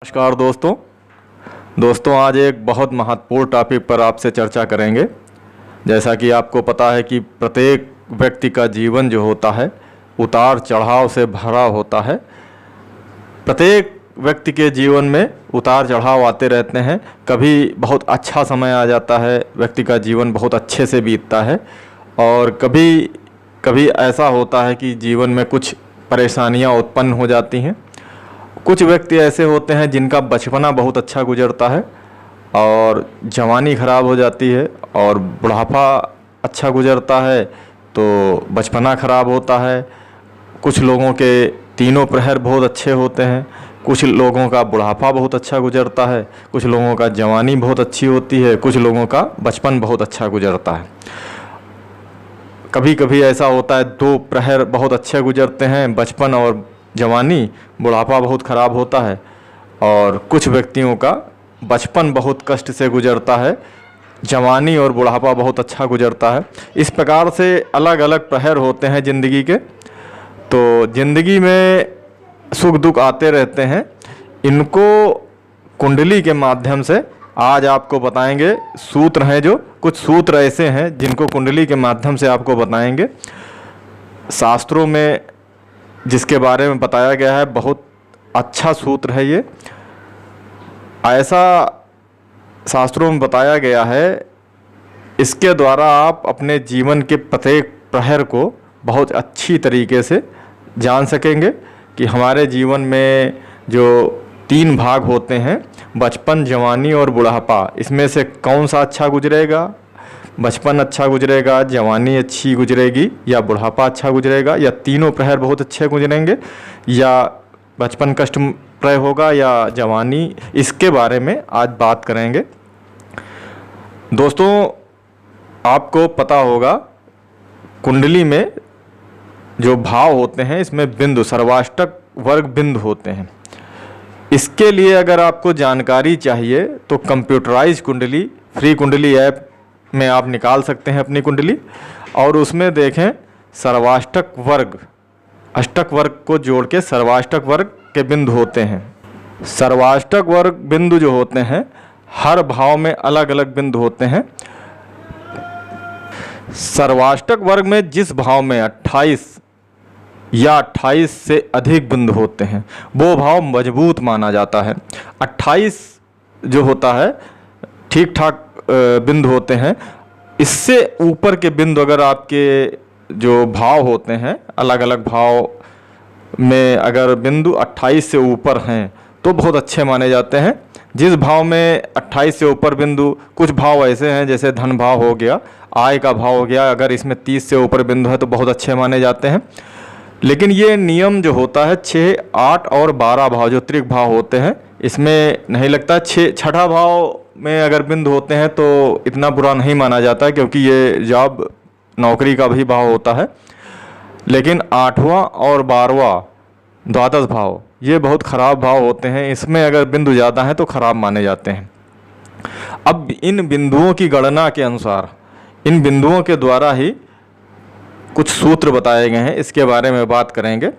नमस्कार दोस्तों आज एक बहुत महत्वपूर्ण टॉपिक पर आपसे चर्चा करेंगे। जैसा कि आपको पता है कि प्रत्येक व्यक्ति का जीवन जो होता है उतार चढ़ाव से भरा होता है। प्रत्येक व्यक्ति के जीवन में उतार चढ़ाव आते रहते हैं। कभी बहुत अच्छा समय आ जाता है, व्यक्ति का जीवन बहुत अच्छे से बीतता है, और कभी कभी ऐसा होता है कि जीवन में कुछ परेशानियां उत्पन्न हो जाती हैं। कुछ व्यक्ति ऐसे होते हैं जिनका बचपना बहुत अच्छा गुजरता है और जवानी ख़राब हो जाती है, और बुढ़ापा अच्छा गुजरता है तो बचपना ख़राब होता है। कुछ लोगों के तीनों प्रहर बहुत अच्छे होते हैं, कुछ लोगों का बुढ़ापा बहुत अच्छा गुजरता है, कुछ लोगों का जवानी बहुत अच्छी होती है, कुछ लोगों का बचपन बहुत अच्छा गुजरता है। कभी कभी ऐसा होता है दो प्रहर बहुत अच्छे गुजरते हैं, बचपन और जवानी, बुढ़ापा बहुत ख़राब होता है। और कुछ व्यक्तियों का बचपन बहुत कष्ट से गुजरता है, जवानी और बुढ़ापा बहुत अच्छा गुजरता है। इस प्रकार से अलग अलग प्रहर होते हैं ज़िंदगी के। तो ज़िंदगी में सुख दुख आते रहते हैं। इनको कुंडली के माध्यम से आज आपको बताएंगे। सूत्र हैं, जो कुछ सूत्र ऐसे हैं जिनको कुंडली के माध्यम से आपको बताएंगे। शास्त्रों में जिसके बारे में बताया गया है, बहुत अच्छा सूत्र है ये। ऐसा शास्त्रों में बताया गया है, इसके द्वारा आप अपने जीवन के प्रत्येक प्रहर को बहुत अच्छी तरीके से जान सकेंगे कि हमारे जीवन में जो तीन भाग होते हैं, बचपन, जवानी और बुढ़ापा, इसमें से कौन सा अच्छा गुजरेगा। बचपन अच्छा गुजरेगा, जवानी अच्छी गुजरेगी, या बुढ़ापा अच्छा गुजरेगा, या तीनों प्रहर बहुत अच्छे गुजरेंगे, या बचपन कष्टप्रय होगा, या जवानी। इसके बारे में आज बात करेंगे। दोस्तों, आपको पता होगा कुंडली में जो भाव होते हैं, इसमें बिंदु, सर्वाष्टक वर्ग बिंदु होते हैं। इसके लिए अगर आपको जानकारी चाहिए तो कंप्यूटराइज कुंडली, फ्री कुंडली ऐप में आप निकाल सकते हैं अपनी कुंडली, और उसमें देखें सर्वाष्टक वर्ग, अष्टक वर्ग को जोड़ के सर्वाष्टक वर्ग के बिंदु होते हैं। सर्वाष्टक वर्ग बिंदु जो होते हैं, हर भाव में अलग अलग बिंदु होते हैं। सर्वाष्टक वर्ग में जिस भाव में 28 या 28 से अधिक बिंदु होते हैं, वो भाव मजबूत माना जाता है। 28 जो होता है ठीक ठाक बिंदु होते हैं। इससे ऊपर के बिंदु अगर आपके जो भाव होते हैं, अलग अलग भाव में अगर बिंदु 28 से ऊपर हैं तो बहुत अच्छे माने जाते हैं। जिस भाव में 28 से ऊपर बिंदु, कुछ भाव ऐसे हैं जैसे धन भाव हो गया, आय का भाव हो गया, अगर इसमें 30 से ऊपर बिंदु है तो बहुत अच्छे माने जाते हैं। लेकिन ये नियम जो होता है 6, 8 और 12 भाव जो त्रिक भाव होते हैं, इसमें नहीं लगता। छठा भाव में अगर बिंदु होते हैं तो इतना बुरा नहीं माना जाता, क्योंकि ये जॉब, नौकरी का भी भाव होता है। लेकिन 8वां और 12वां द्वादश भाव, ये बहुत ख़राब भाव होते हैं। इसमें अगर बिंदु ज़्यादा हैं तो ख़राब माने जाते हैं। अब इन बिंदुओं की गणना के अनुसार, इन बिंदुओं के द्वारा ही कुछ सूत्र बताए गए हैं, इसके बारे में बात करेंगे।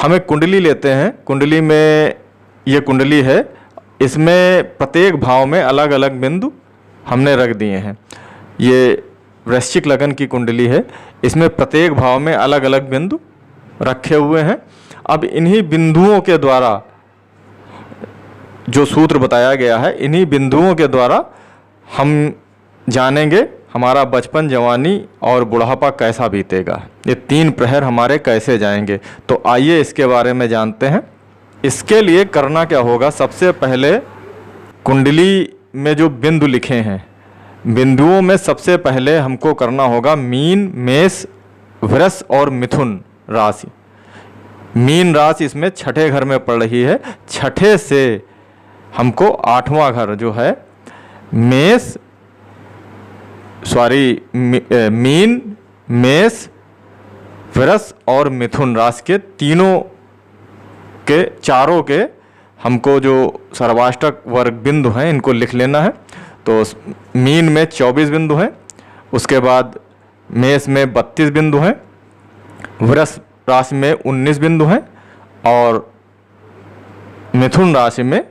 हम एक कुंडली लेते हैं। कुंडली में, ये कुंडली है, इसमें प्रत्येक भाव में अलग अलग बिंदु हमने रख दिए हैं। ये वृश्चिक लगन की कुंडली है, इसमें प्रत्येक भाव में अलग अलग बिंदु रखे हुए हैं। अब इन्हीं बिंदुओं के द्वारा जो सूत्र बताया गया है, इन्हीं बिंदुओं के द्वारा हम जानेंगे हमारा बचपन, जवानी और बुढ़ापा कैसा बीतेगा, ये तीन प्रहर हमारे कैसे जाएंगे। तो आइए इसके बारे में जानते हैं। इसके लिए करना क्या होगा, सबसे पहले कुंडली में जो बिंदु लिखे हैं, बिंदुओं में सबसे पहले हमको करना होगा मीन, मेष, वृष और मिथुन राशि। मीन राशि इसमें छठे घर में पड़ रही है। छठे से हमको 8वां घर जो है मीन, मेष, वृष और मिथुन राशि के तीनों के, चारों के हमको जो सर्वाष्टक वर्ग बिंदु हैं इनको लिख लेना है। तो मीन में 24 बिंदु हैं, उसके बाद मेष में 32 बिंदु हैं, वृष राशि में 19 बिंदु हैं, और मिथुन राशि में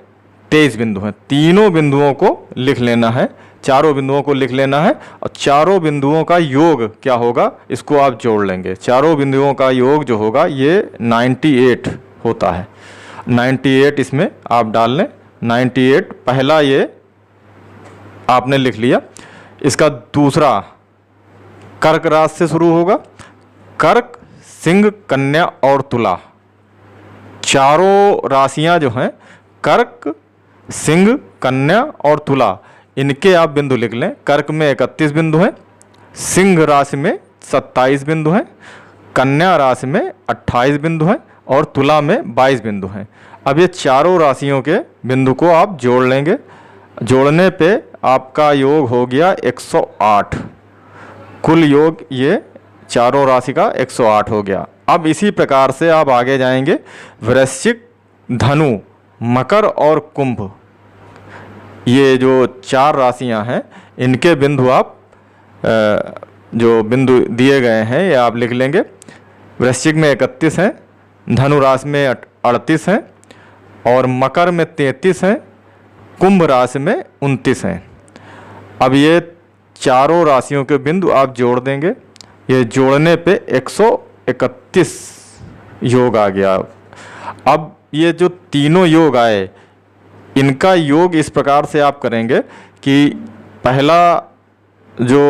23 बिंदु हैं। तीनों बिंदुओं को लिख लेना है, चारों बिंदुओं को लिख लेना है और चारों बिंदुओं का योग क्या होगा इसको आप जोड़ लेंगे। चारों बिंदुओं का योग जो होगा ये 98 होता है। 98 इसमें आप डाल लें। 98 पहला ये आपने लिख लिया। इसका दूसरा कर्क राशि से शुरू होगा। कर्क, सिंह, कन्या और तुला, चारों राशियां जो हैं कर्क, सिंह, कन्या और तुला, इनके आप बिंदु लिख लें। कर्क में 31 बिंदु हैं, सिंह राशि में 27 बिंदु हैं, कन्या राशि में 28 बिंदु हैं और तुला में 22 बिंदु हैं। अब ये चारों राशियों के बिंदु को आप जोड़ लेंगे। जोड़ने पे आपका योग हो गया 108। कुल योग ये चारों राशि का 108 हो गया। अब इसी प्रकार से आप आगे जाएंगे। वृश्चिक, धनु, मकर और कुंभ, ये जो 4 राशियां हैं इनके बिंदु आप जो बिंदु दिए गए हैं ये आप लिख लेंगे। वृश्चिक में 31 हैं, धनु राशि में 38 हैं और मकर में 33 हैं, कुंभ राशि में 29 हैं। अब ये चारों राशियों के बिंदु आप जोड़ देंगे। ये जोड़ने पे 131 योग आ गया। अब ये जो तीनों योग आए इनका योग इस प्रकार से आप करेंगे कि पहला जो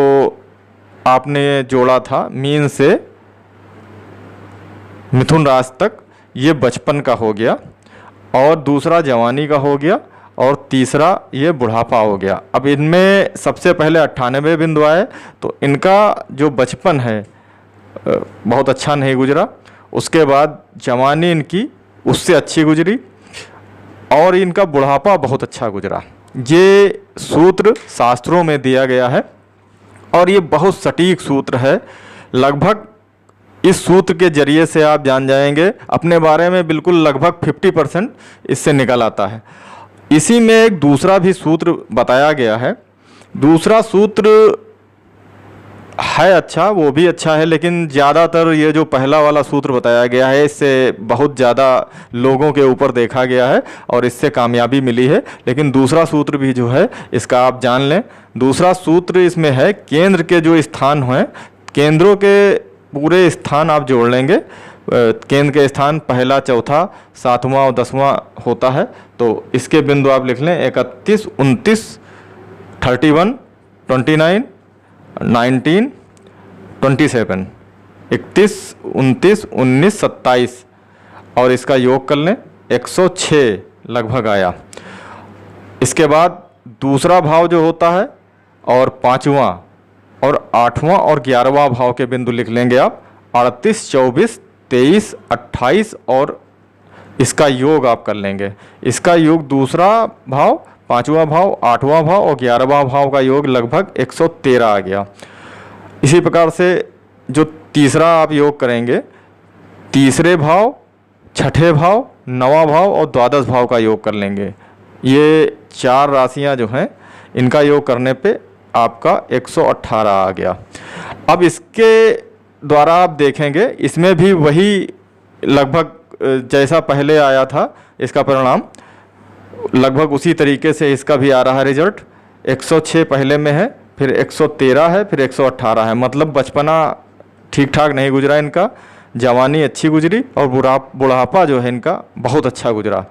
आपने जोड़ा था मीन से मिथुन राशि तक, ये बचपन का हो गया और दूसरा जवानी का हो गया और तीसरा ये बुढ़ापा हो गया। अब इनमें सबसे पहले 98 बिंदु आए तो इनका जो बचपन है बहुत अच्छा नहीं गुजरा। उसके बाद जवानी इनकी उससे अच्छी गुजरी और इनका बुढ़ापा बहुत अच्छा गुजरा। ये सूत्र शास्त्रों में दिया गया है और ये बहुत सटीक सूत्र है। लगभग इस सूत्र के जरिए से आप जान जाएंगे अपने बारे में, बिल्कुल लगभग 50% इससे निकल आता है। इसी में एक दूसरा भी सूत्र बताया गया है। दूसरा सूत्र है अच्छा, वो भी अच्छा है, लेकिन ज़्यादातर ये जो पहला वाला सूत्र बताया गया है इससे बहुत ज़्यादा लोगों के ऊपर देखा गया है और इससे कामयाबी मिली है। लेकिन दूसरा सूत्र भी जो है इसका आप जान लें। दूसरा सूत्र इसमें है केंद्र के जो स्थान हैं, केंद्रों के पूरे स्थान आप जोड़ लेंगे। केंद्र के स्थान पहला, चौथा, 7वां और 10वां होता है तो इसके बिंदु आप लिख लें 31, 29, 31, 29, 19, 27, 31, 29, 19, 27 और इसका योग कर लें 106 लगभग आया। इसके बाद दूसरा भाव जो होता है और 5वां और 8वां और 11वां भाव के बिंदु लिख लेंगे आप 38, 24, 23, 28 और इसका योग आप कर लेंगे। इसका योग दूसरा भाव, 5वां भाव, 8वां भाव और 11वां भाव का योग लगभग 113 आ गया। इसी प्रकार से जो तीसरा आप योग करेंगे, तीसरे भाव, छठे भाव, 9वां भाव और द्वादश भाव का योग कर लेंगे। ये 4 राशियां जो हैं इनका योग करने पे आपका 118 आ गया। अब इसके द्वारा आप देखेंगे इसमें भी वही लगभग जैसा पहले आया था इसका परिणाम, लगभग उसी तरीके से इसका भी आ रहा है रिजल्ट। 106 पहले में है, फिर 113 है, फिर 118 है। मतलब बचपना ठीक ठाक नहीं गुजरा इनका, जवानी अच्छी गुजरी और बुढ़ापा जो है इनका बहुत अच्छा गुजरा।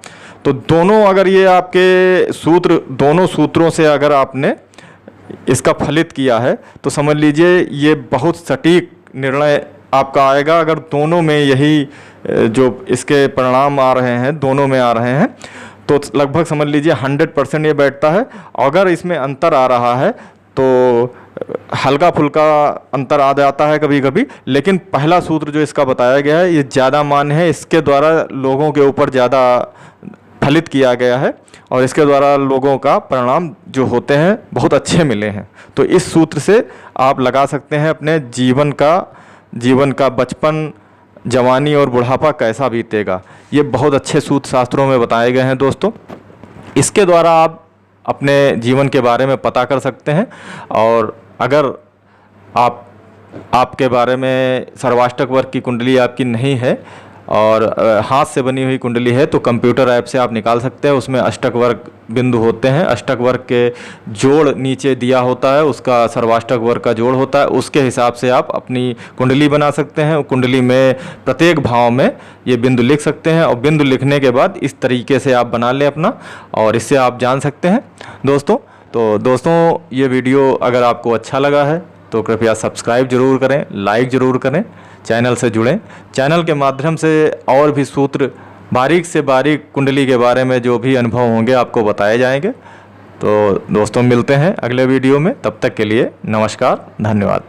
तो दोनों अगर ये आपके सूत्र, दोनों सूत्रों से अगर आपने इसका फलित किया है तो समझ लीजिए ये बहुत सटीक निर्णय आपका आएगा। अगर दोनों में यही जो इसके परिणाम आ रहे हैं, दोनों में आ रहे हैं तो लगभग समझ लीजिए 100% ये बैठता है। अगर इसमें अंतर आ रहा है तो हल्का फुल्का अंतर आ जाता है कभी कभी, लेकिन पहला सूत्र जो इसका बताया गया है ये ज़्यादा मान्य है। इसके द्वारा लोगों के ऊपर ज़्यादा फलित किया गया है और इसके द्वारा लोगों का परिणाम जो होते हैं बहुत अच्छे मिले हैं। तो इस सूत्र से आप लगा सकते हैं अपने जीवन का बचपन, जवानी और बुढ़ापा कैसा बीतेगा। ये बहुत अच्छे सूत्र शास्त्रों में बताए गए हैं दोस्तों। इसके द्वारा आप अपने जीवन के बारे में पता कर सकते हैं। और अगर आपके बारे में सर्वाष्टक वर्ग की कुंडली आपकी नहीं है और हाथ से बनी हुई कुंडली है तो कंप्यूटर ऐप से आप निकाल सकते हैं। उसमें अष्टक वर्ग बिंदु होते हैं, अष्टक वर्ग के जोड़ नीचे दिया होता है, उसका सर्वाष्टक वर्ग का जोड़ होता है, उसके हिसाब से आप अपनी कुंडली बना सकते हैं। कुंडली में प्रत्येक भाव में ये बिंदु लिख सकते हैं और बिंदु लिखने के बाद इस तरीके से आप बना लें अपना, और इससे आप जान सकते हैं दोस्तों। तो दोस्तों ये वीडियो अगर आपको अच्छा लगा है तो कृपया सब्सक्राइब जरूर करें, लाइक ज़रूर करें, चैनल से जुड़ें। चैनल के माध्यम से और भी सूत्र बारीक से बारीक कुंडली के बारे में जो भी अनुभव होंगे आपको बताए जाएंगे। तो दोस्तों मिलते हैं अगले वीडियो में, तब तक के लिए नमस्कार, धन्यवाद।